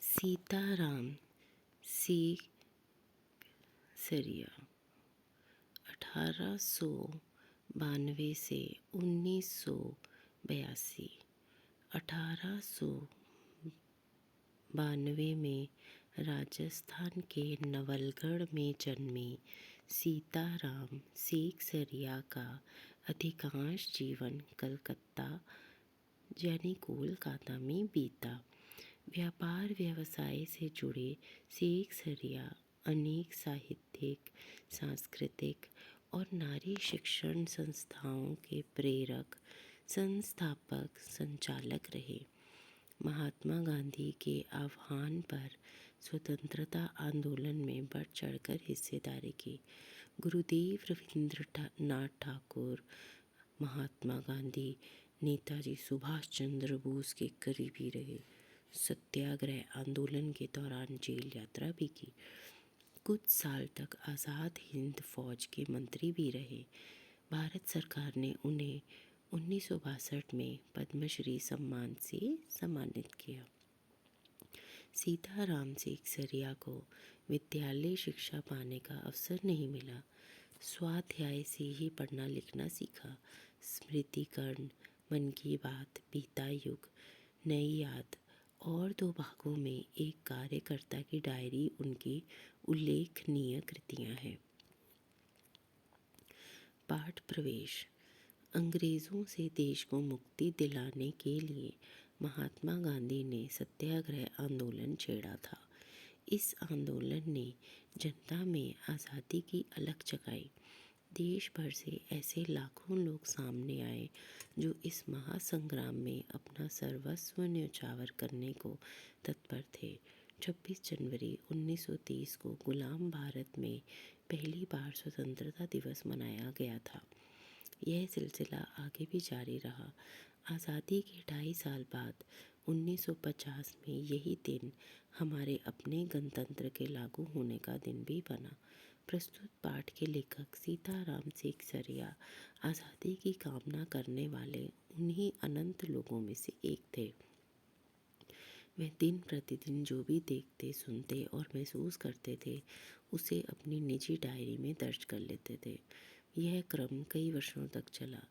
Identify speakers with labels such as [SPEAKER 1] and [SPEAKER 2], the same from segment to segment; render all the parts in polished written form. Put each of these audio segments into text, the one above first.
[SPEAKER 1] सीताराम सीकसरिया 1892 से 1982। 1892 में राजस्थान के नवलगढ़ में जन्मे सीताराम सीकसरिया का अधिकांश जीवन कलकत्ता यानी कोलकाता में बीता। व्यापार व्यवसाय से जुड़े सीकसरिया अनेक साहित्यिक, सांस्कृतिक और नारी शिक्षण संस्थाओं के प्रेरक, संस्थापक, संचालक रहे। महात्मा गांधी के आह्वान पर स्वतंत्रता आंदोलन में बढ़ चढ़कर हिस्सेदारी की। गुरुदेव रविंद्रनाथ ठाकुर, महात्मा गांधी, नेताजी सुभाष चंद्र बोस के करीबी रहे। सत्याग्रह आंदोलन के दौरान जेल यात्रा भी की। कुछ साल तक आज़ाद हिंद फौज के मंत्री भी रहे। भारत सरकार ने उन्हें 1962 में पद्मश्री सम्मान से सम्मानित किया। सीताराम सीकसरिया को विद्यालय शिक्षा पाने का अवसर नहीं मिला। स्वाध्याय से ही पढ़ना लिखना सीखा। स्मृतिकरण, मन की बात, बीता युग, नई याद और 2 भागों में एक कार्यकर्ता की डायरी उनकी उल्लेखनीय कृतियां हैं। पाठ प्रवेश। अंग्रेज़ों से देश को मुक्ति दिलाने के लिए महात्मा गांधी ने सत्याग्रह आंदोलन छेड़ा था। इस आंदोलन ने जनता में आज़ादी की अलख जगाई। देश भर से ऐसे लाखों लोग सामने आए जो इस महासंग्राम में अपना सर्वस्व न्यौछावर करने को तत्पर थे। 26 जनवरी 1930 को गुलाम भारत में पहली बार स्वतंत्रता दिवस मनाया गया था। यह सिलसिला आगे भी जारी रहा। आज़ादी के 2.5 साल बाद 1950 में यही दिन हमारे अपने गणतंत्र के लागू होने का दिन भी बना। प्रस्तुत पाठ के लेखक सीताराम सीकसरिया आज़ादी की कामना करने वाले उन्हीं अनंत लोगों में से एक थे। वे दिन प्रतिदिन जो भी देखते, सुनते और महसूस करते थे उसे अपनी निजी डायरी में दर्ज कर लेते थे। यह क्रम कई वर्षों तक चला।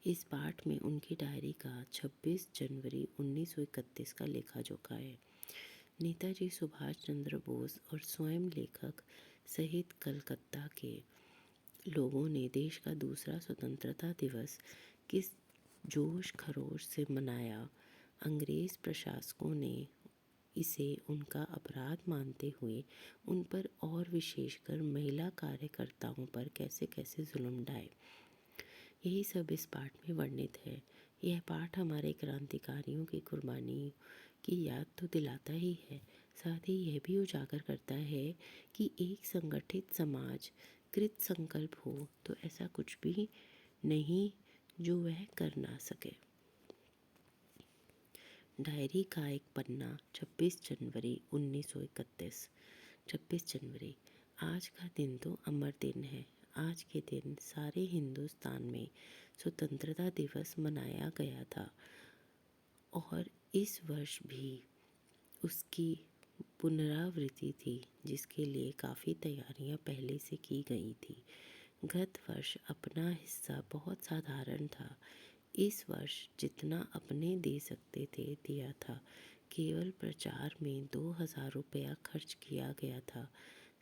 [SPEAKER 1] इस पाठ में उनकी डायरी का 26 जनवरी 1931 का लेखा जोखा है। नेताजी सुभाष चंद्र बोस और स्वयं लेखक सहित कलकत्ता के लोगों ने देश का दूसरा स्वतंत्रता दिवस किस जोश खरोश से मनाया। अंग्रेज़ प्रशासकों ने इसे उनका अपराध मानते हुए उन पर और विशेषकर महिला कार्यकर्ताओं पर कैसे कैसे जुल्म ढाए। यही सब इस पाठ में वर्णित है। यह पाठ हमारे क्रांतिकारियों की कुर्बानी की याद तो दिलाता ही है, साथ ही यह भी उजागर करता है कि एक संगठित समाज कृत संकल्प हो तो ऐसा कुछ भी नहीं जो वह कर ना सके। डायरी का एक पन्ना 26 जनवरी 1931। 26 जनवरी, आज का दिन तो अमर दिन है। आज के दिन सारे हिंदुस्तान में स्वतंत्रता दिवस मनाया गया था और इस वर्ष भी उसकी पुनरावृत्ति थी, जिसके लिए काफ़ी तैयारियां पहले से की गई थी। गत वर्ष अपना हिस्सा बहुत साधारण था। इस वर्ष जितना अपने दे सकते थे दिया था। केवल प्रचार में 2000 रुपया खर्च किया गया था।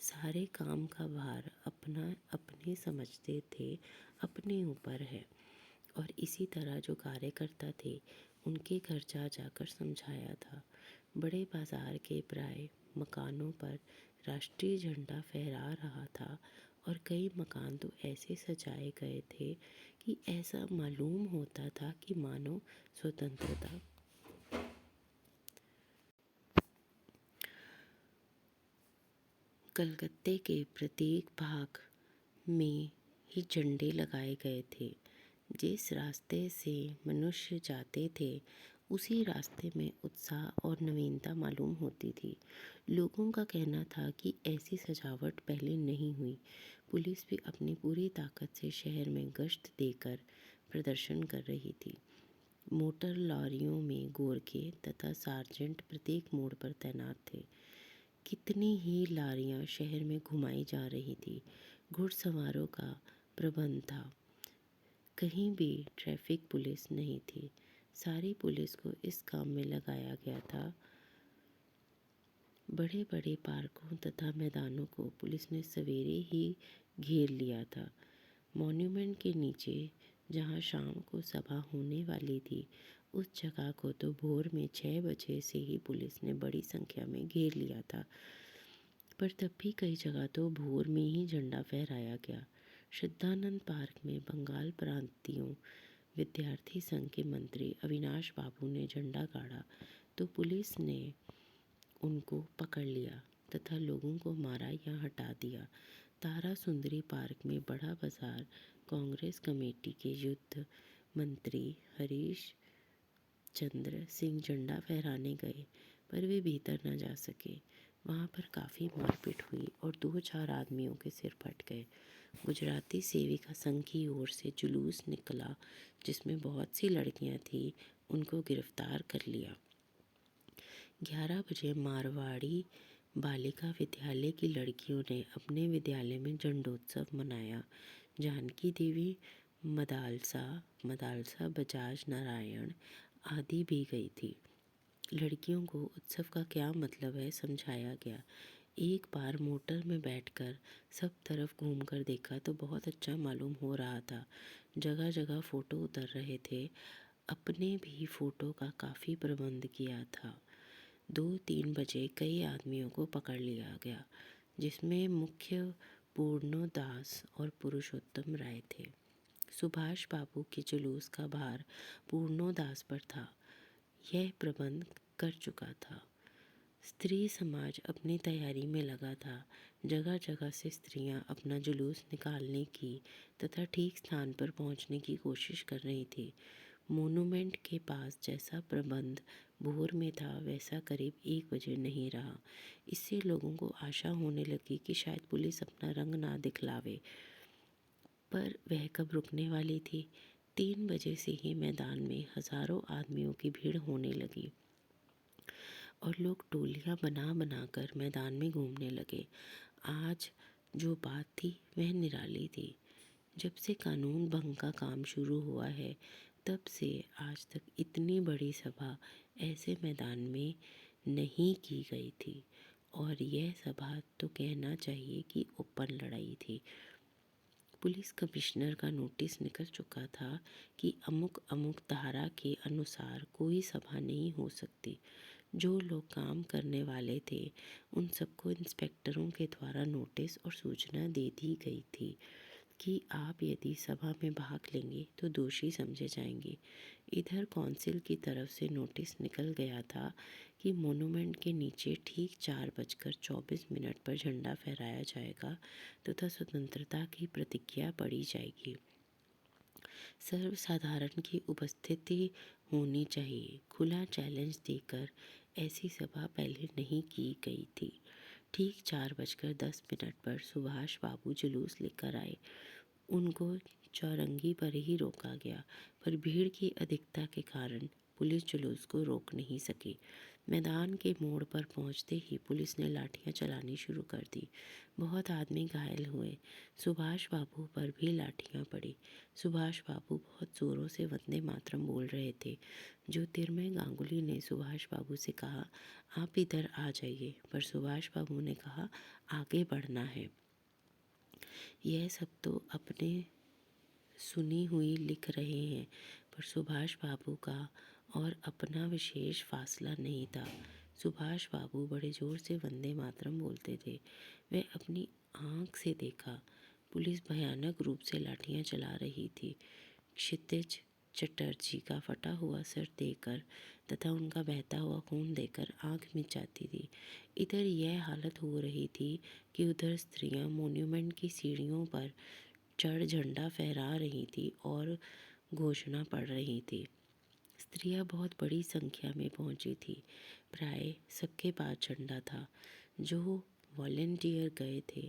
[SPEAKER 1] सारे काम का भार अपने समझते थे अपने ऊपर है और इसी तरह जो कार्यकर्ता थे उनके घर जा जाकर समझाया था। बड़े बाजार के प्राय मकानों पर राष्ट्रीय झंडा फहरा रहा था और कई मकान तो ऐसे सजाए गए थे कि ऐसा मालूम होता था कि मानो स्वतंत्रता कलकत्ते के प्रत्येक भाग में ही झंडे लगाए गए थे। जिस रास्ते से मनुष्य जाते थे उसी रास्ते में उत्साह और नवीनता मालूम होती थी। लोगों का कहना था कि ऐसी सजावट पहले नहीं हुई। पुलिस भी अपनी पूरी ताकत से शहर में गश्त देकर प्रदर्शन कर रही थी। मोटर लॉरियों में गोरखे तथा सार्जेंट प्रत्येक मोड़ पर तैनात थे। कितनी ही लारियां शहर में घुमाई जा रही थी। घुड़सवारों का प्रबंध था। कहीं भी ट्रैफिक पुलिस नहीं थी। सारी पुलिस को इस काम में लगाया गया था। बड़े बड़े पार्कों तथा मैदानों को पुलिस ने सवेरे ही घेर लिया था। मॉन्यूमेंट के नीचे जहाँ शाम को सभा होने वाली थी, उस जगह को तो भोर में 6 बजे से ही पुलिस ने बड़ी संख्या में घेर लिया था। पर तब भी कई जगह तो भोर में ही झंडा फहराया गया। श्रद्धानंद पार्क में बंगाल प्रांतीयों विद्यार्थी संघ के मंत्री अविनाश बाबू ने झंडा गाड़ा तो पुलिस ने उनको पकड़ लिया तथा लोगों को मारा या हटा दिया। तारा सुंदरी पार्क में बड़ा बाजार कांग्रेस कमेटी के युद्ध मंत्री हरीश चंद्र सिंह झंडा फहराने गए, पर वे भीतर न जा सके। वहाँ पर काफ़ी मारपीट हुई और 2-4 आदमियों के सिर फट गए। गुजराती सेविका संघ की ओर से जुलूस निकला जिसमें बहुत सी लड़कियाँ थीं। उनको गिरफ्तार कर लिया। 11 बजे मारवाड़ी बालिका विद्यालय की लड़कियों ने अपने विद्यालय में झंडोत्सव मनाया। जानकी देवी, मदालसा बजाज नारायण आदि भी गई थी। लड़कियों को उत्सव का क्या मतलब है समझाया गया। एक बार मोटर में बैठकर सब तरफ घूमकर देखा तो बहुत अच्छा मालूम हो रहा था। जगह जगह फ़ोटो उतर रहे थे। अपने भी फ़ोटो का काफ़ी प्रबंध किया था। 2-3 बजे कई आदमियों को पकड़ लिया गया, जिसमें मुख्य पूर्णोदास और पुरुषोत्तम राय थे। सुभाष बाबू के जुलूस का भार पूर्णोदास पर था। यह प्रबंध कर चुका था। स्त्री समाज अपनी तैयारी में लगा था। जगह जगह से स्त्रियां अपना जुलूस निकालने की तथा ठीक स्थान पर पहुंचने की कोशिश कर रही थी। मोनूमेंट के पास जैसा प्रबंध भोर में था वैसा करीब 1 बजे नहीं रहा। इससे लोगों को आशा होने लगी कि शायद पुलिस अपना रंग ना दिखलावे, पर वह कब रुकने वाली थी। 3 बजे से ही मैदान में हजारों आदमियों की भीड़ होने लगी और लोग टोलियां बना बनाकर मैदान में घूमने लगे। आज जो बात थी वह निराली थी। जब से कानून भंग का काम शुरू हुआ है, तब से आज तक इतनी बड़ी सभा ऐसे मैदान में नहीं की गई थी। और यह सभा तो कहना चाहिए कि ओपन लड़ाई थी। पुलिस कमिश्नर का नोटिस निकल चुका था कि अमुक अमुक धारा के अनुसार कोई सभा नहीं हो सकती। जो लोग काम करने वाले थे उन सबको इंस्पेक्टरों के द्वारा नोटिस और सूचना दे दी गई थी कि आप यदि सभा में भाग लेंगे तो दोषी समझे जाएंगे। इधर कौंसिल की तरफ से नोटिस निकल गया था कि मोनूमेंट के नीचे ठीक 4:24 पर झंडा फहराया जाएगा तथा स्वतंत्रता की प्रतिज्ञा पढ़ी जाएगी। सर्वसाधारण की उपस्थिति होनी चाहिए। खुला चैलेंज देकर ऐसी सभा पहले नहीं की गई थी। ठीक 4:10 पर सुभाष बाबू जुलूस लेकर आए। उनको चौरंगी पर ही रोका गया, पर भीड़ की अधिकता के कारण पुलिस जुलूस को रोक नहीं सकी। मैदान के मोड़ पर पहुंचते ही पुलिस ने लाठियां चलानी शुरू कर दी। बहुत आदमी घायल हुए। सुभाष बाबू पर भी लाठियां पड़ी। सुभाष बाबू बहुत ज़ोरों से वंदे मातरम बोल रहे थे। ज्योतिर्मय गांगुली ने सुभाष बाबू से कहा, आप इधर आ जाइए, पर सुभाष बाबू ने कहा, आगे बढ़ना है। यह सब तो अपने सुनी हुई लिख रहे हैं, पर सुभाष बाबू का और अपना विशेष फासला नहीं था। सुभाष बाबू बड़े ज़ोर से वंदे मातरम बोलते थे। वह अपनी आँख से देखा। पुलिस भयानक रूप से लाठियाँ चला रही थी। क्षितिज चटर्जी का फटा हुआ सर देकर तथा उनका बहता हुआ खून देकर आँख मिच जाती थी। इधर यह हालत हो रही थी कि उधर स्त्रियां मॉन्यूमेंट की सीढ़ियों पर चढ़ झंडा फहरा रही थी और घोषणा पढ़ रही थी। स्त्रियां बहुत बड़ी संख्या में पहुंची थी। प्राय सबके पास झंडा था। जो वॉलेंटियर गए थे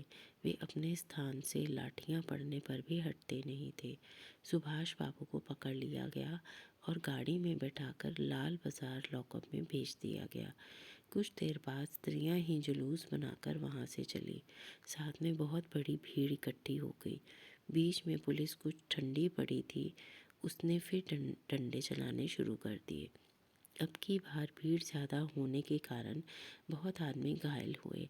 [SPEAKER 1] वे अपने स्थान से लाठियां पड़ने पर भी हटते नहीं थे। सुभाष बाबू को पकड़ लिया गया और गाड़ी में बैठाकर लाल बाजार लॉकअप में भेज दिया गया। कुछ देर बाद स्त्रियां ही जुलूस बनाकर वहां से चली। साथ में बहुत बड़ी भीड़ इकट्ठी हो गई। बीच में पुलिस कुछ ठंडी पड़ी थी, उसने फिर डंडे चलाने शुरू कर दिए। अब की बार भीड़ ज़्यादा होने के कारण बहुत आदमी घायल हुए।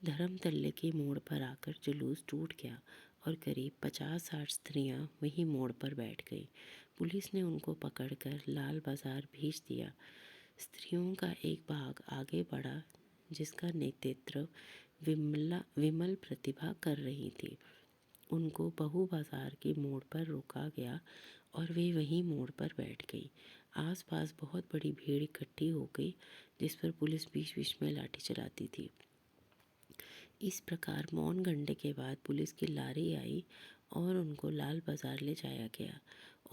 [SPEAKER 1] धर्मतल्ले के मोड़ पर आकर जुलूस टूट गया और करीब 50-60 स्त्रियां वहीं मोड़ पर बैठ गईं। पुलिस ने उनको पकड़कर लाल बाजार भेज दिया। स्त्रियों का एक भाग आगे बढ़ा, जिसका नेतृत्व विमल प्रतिभा कर रही थी। उनको बहू बाजार के मोड़ पर रोका गया और वे वहीं मोड़ पर बैठ गई। आसपास बहुत बड़ी भीड़ इकट्ठी हो गई, जिस पर पुलिस बीच बीच में लाठी चलाती थी। इस प्रकार मौन घंटे के बाद पुलिस की लारी आई और उनको लाल बाजार ले जाया गया।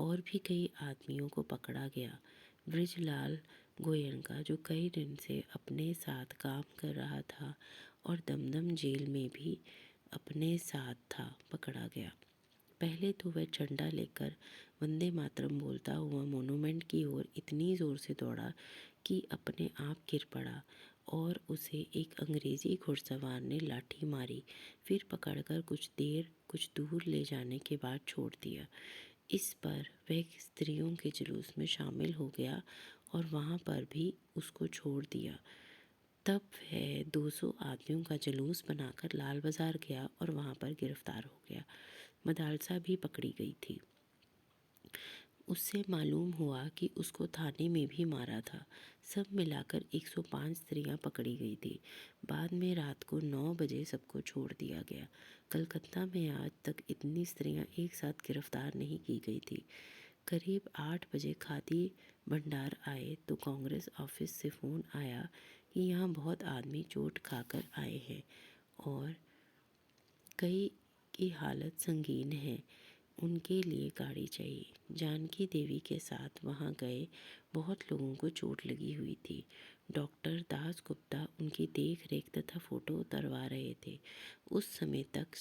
[SPEAKER 1] और भी कई आदमियों को पकड़ा गया। बृजलाल गोयनका, जो कई दिन से अपने साथ काम कर रहा था और दमदम जेल में भी अपने साथ था, पकड़ा गया। पहले तो वह झंडा लेकर वंदे मातरम बोलता हुआ मोनूमेंट की ओर इतनी ज़ोर से दौड़ा कि अपने आप गिर पड़ा और उसे एक अंग्रेज़ी घुड़सवार ने लाठी मारी। फिर पकड़कर कुछ दूर ले जाने के बाद छोड़ दिया। इस पर वह स्त्रियों के जुलूस में शामिल हो गया और वहाँ पर भी उसको छोड़ दिया। तब वह 200 आदमियों का जुलूस बनाकर लाल बाजार गया और वहाँ पर गिरफ्तार हो गया। मदालसा भी पकड़ी गई थी। उससे मालूम हुआ कि उसको थाने में भी मारा था। सब मिलाकर 105 स्त्रियां पकड़ी गई थी। बाद में रात को 9 बजे सबको छोड़ दिया गया। कलकत्ता में आज तक इतनी स्त्रियां एक साथ गिरफ्तार नहीं की गई थी। करीब 8 बजे खादी भंडार आए तो कांग्रेस ऑफिस से फ़ोन आया कि यहाँ बहुत आदमी चोट खाकर आए हैं और कई की हालत संगीन है, उनके लिए गाड़ी चाहिए। जानकी देवी के साथ वहाँ गए बहुत लोगों को चोट लगी हुई थी। डॉक्टर दास गुप्ता उनकी देख रेख तथा फ़ोटो उतरवा रहे थे। उस समय तक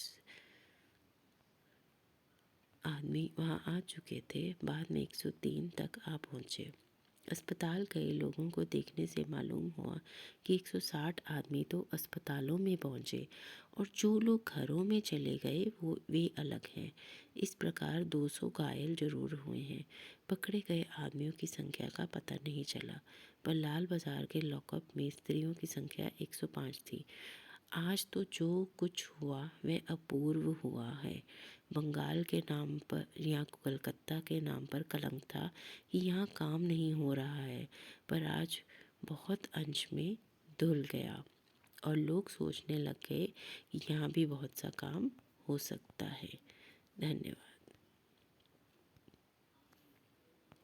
[SPEAKER 1] आदमी वहाँ आ चुके थे। बाद में 103 तक आ पहुँचे। अस्पताल गए लोगों को देखने से मालूम हुआ कि 160 आदमी तो अस्पतालों में पहुँचे और जो लोग घरों में चले गए वे अलग हैं। इस प्रकार 200 घायल जरूर हुए हैं। पकड़े गए आदमियों की संख्या का पता नहीं चला, पर लाल बाजार के लॉकअप में स्त्रियों की संख्या 105 थी। आज तो जो कुछ हुआ वह अपूर्व हुआ है। बंगाल के नाम पर या कलकत्ता के नाम पर कलंक था कि यहाँ काम नहीं हो रहा है, पर आज बहुत अंश में धुल गया और लोग सोचने लग गए कि यहाँ भी बहुत सा काम हो सकता है। धन्यवाद।